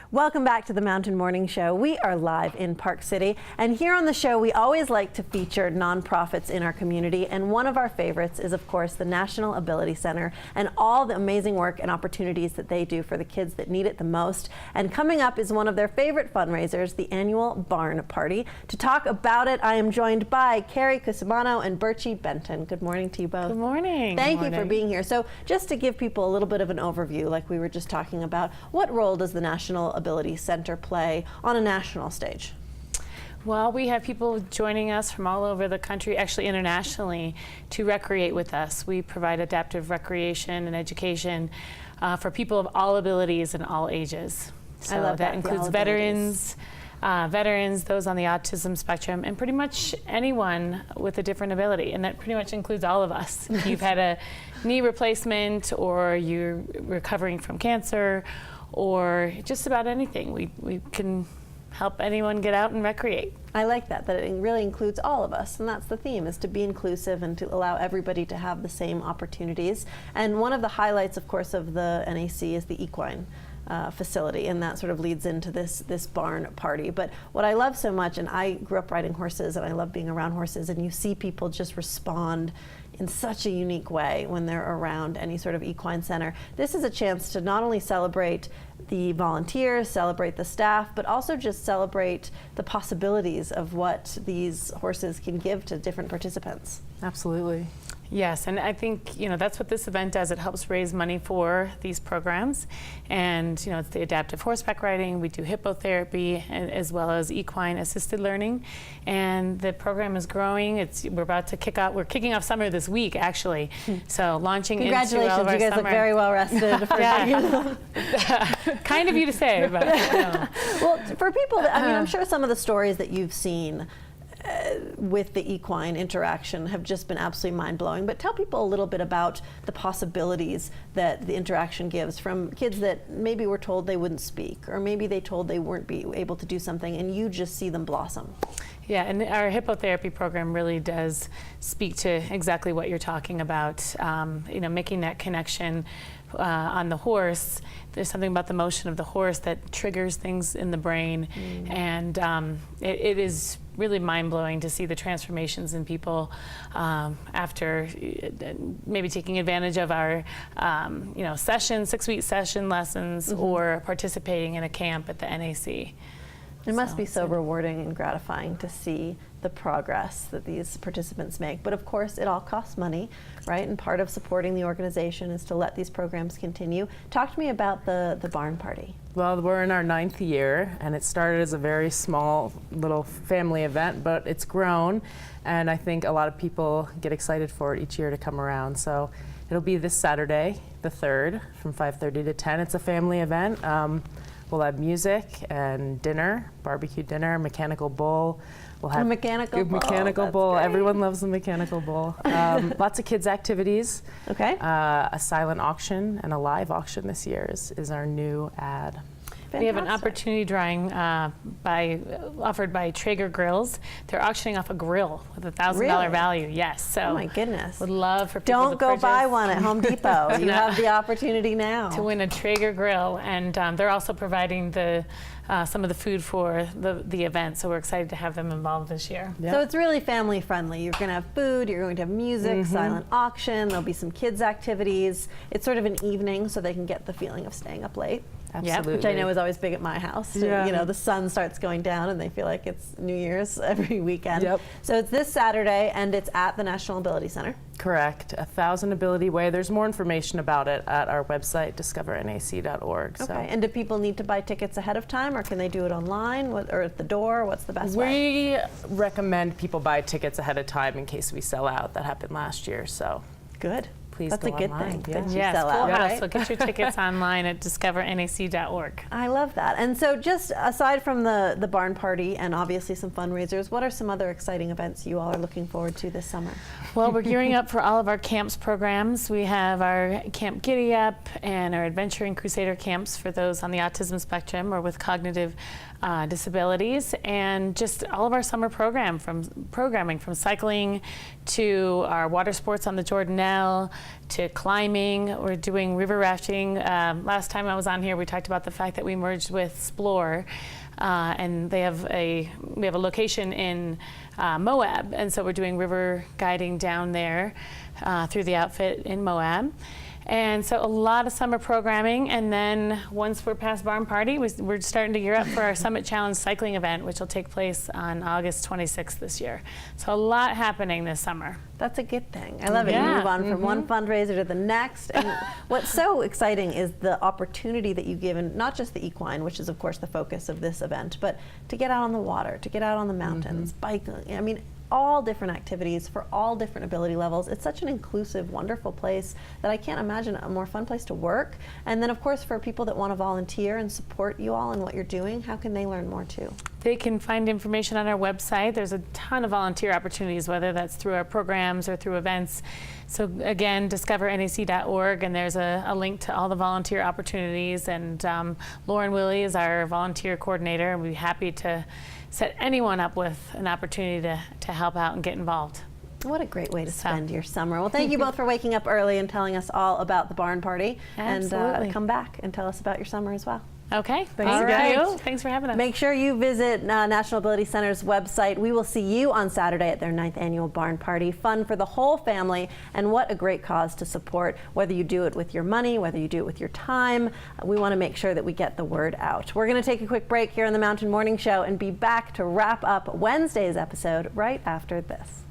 Welcome back to the Mountain Morning Show. We are live in Park City, and here on the show we always like to feature nonprofits in our community, and one of our favorites is of course the National Ability Center and all the amazing work and opportunities that they do for the kids that need it the most. And coming up is one of their favorite fundraisers, the annual Barn Party. To talk about it, I am joined by Carrie Cusimano and Birchie Benton. Good morning to you both. Good morning. Thank you for being here. So just to give people a little bit of an overview, like we were just talking about, what role does the National Ability Center play on a national stage? Well, we have people joining us from all over the country, actually internationally, to recreate with us. We provide adaptive recreation and education for people of all abilities and all ages. So I love that includes veterans, those on the autism spectrum, and pretty much anyone with a different ability. And that pretty much includes all of us. If you've had a knee replacement, or you're recovering from cancer, or just about anything, we can help anyone get out and recreate. I like that it really includes all of us, and that's the theme, is to be inclusive and to allow everybody to have the same opportunities. And one of the highlights, of course, of the NAC is the equine facility, and that sort of leads into this barn party. But what I love so much, and I grew up riding horses and I love being around horses, and you see people just respond in such a unique way when they're around any sort of equine center. This is a chance to not only celebrate the volunteers, celebrate the staff, but also just celebrate the possibilities of what these horses can give to different participants. Absolutely. Yes, and I think, that's what this event does. It helps raise money for these programs. And, it's the adaptive horseback riding. We do hippotherapy, as well as equine assisted learning. And the program is growing. We're about to kick out. We're kicking off summer this week, actually. So launching into all of our summer. Congratulations, you guys look very well rested. Kind of you to say, but Well, for people that, I'm sure some of the stories that you've seen with the equine interaction have just been absolutely mind-blowing, but tell people a little bit about the possibilities that the interaction gives, from kids that maybe were told they wouldn't speak, or maybe they told they weren't able to do something, and you just see them blossom. Yeah, and our hippotherapy program really does speak to exactly what you're talking about, making that connection on the horse. There's something about the motion of the horse that triggers things in the brain, and it is really mind-blowing to see the transformations in people after maybe taking advantage of our session, 6-week session lessons, or participating in a camp at the NAC. It must be so rewarding and gratifying to see the progress that these participants make. But of course, it all costs money, right? And part of supporting the organization is to let these programs continue. Talk to me about the barn party. Well, we're in our 9th year, and it started as a very small little family event, but it's grown, and I think a lot of people get excited for it each year to come around. So it'll be this Saturday, the 3rd, from 5:30 to 10. It's a family event. We'll have music and dinner, barbecue dinner, mechanical bull. We'll have a mechanical bull. Great. Everyone loves the mechanical bull. Lots of kids' activities. Okay. A silent auction and a live auction this year is our new ad. We have an opportunity drawing offered by Traeger Grills. They're auctioning off a grill with a $1,000 value. Yes. So oh my goodness. Would love for people Don't go buy one at Home Depot. You have the opportunity now to win a Traeger grill, and they're also providing some of the food for the event. So we're excited to have them involved this year. Yep. So it's really family friendly. You're going to have food, you're going to have music, silent auction, there'll be some kids activities. It's sort of an evening so they can get the feeling of staying up late. Absolutely. Which I know is always big at my house. Yeah. The sun starts going down and they feel like it's New Year's every weekend. Yep. So it's this Saturday and it's at the National Ability Center. Correct. 1000 Ability Way. There's more information about it at our website, discovernac.org. Okay. And do people need to buy tickets ahead of time, or can they do it online or at the door? What's the best way? We recommend people buy tickets ahead of time in case we sell out. That happened last year, so. Good. Please That's go a good online. thing. Yeah. That you Yes, sell full out, house. right? So get your tickets online at discovernac.org. I love that. And so just aside from the barn party and obviously some fundraisers, what are some other exciting events you all are looking forward to this summer? Well, we're gearing up for all of our camps programs. We have our Camp Giddy Up and our Adventuring Crusader camps for those on the autism spectrum or with cognitive disabilities, and just all of our summer programming from cycling to our water sports on the Jordanelle, to climbing. We're doing river rafting. Last time I was on here, we talked about the fact that we merged with Splore, and we have a location in Moab, and so we're doing river guiding down there through the outfit in Moab. And so a lot of summer programming, and then once we're past Barn Party, we're starting to gear up for our Summit Challenge cycling event, which will take place on August 26th this year. So a lot happening this summer. That's a good thing. I love it. You Yeah. move on from one fundraiser to the next. And what's so exciting is the opportunity that you give, and not just the equine, which is of course the focus of this event, but to get out on the water, to get out on the mountains, biking. I mean, all different activities for all different ability levels. It's such an inclusive, wonderful place that I can't imagine a more fun place to work. And then of course for people that want to volunteer and support you all in what you're doing, how can they learn more too? They can find information on our website. There's a ton of volunteer opportunities, whether that's through our programs or through events. So again, discovernac.org, and there's a link to all the volunteer opportunities. And Lauren Willie is our volunteer coordinator, and we'd be happy to set anyone up with an opportunity to help out and get involved. What a great way to spend your summer. Well, thank you both for waking up early and telling us all about the Barn Party. Absolutely. And come back and tell us about your summer as well. Okay. Thanks All again. right. Thanks for having us. Make sure you visit National Ability Center's website. We will see you on Saturday at their 9th annual Barn Party. Fun for the whole family, and what a great cause to support, whether you do it with your money, whether you do it with your time. We want to make sure that we get the word out. We're going to take a quick break here on the Mountain Morning Show and be back to wrap up Wednesday's episode right after this.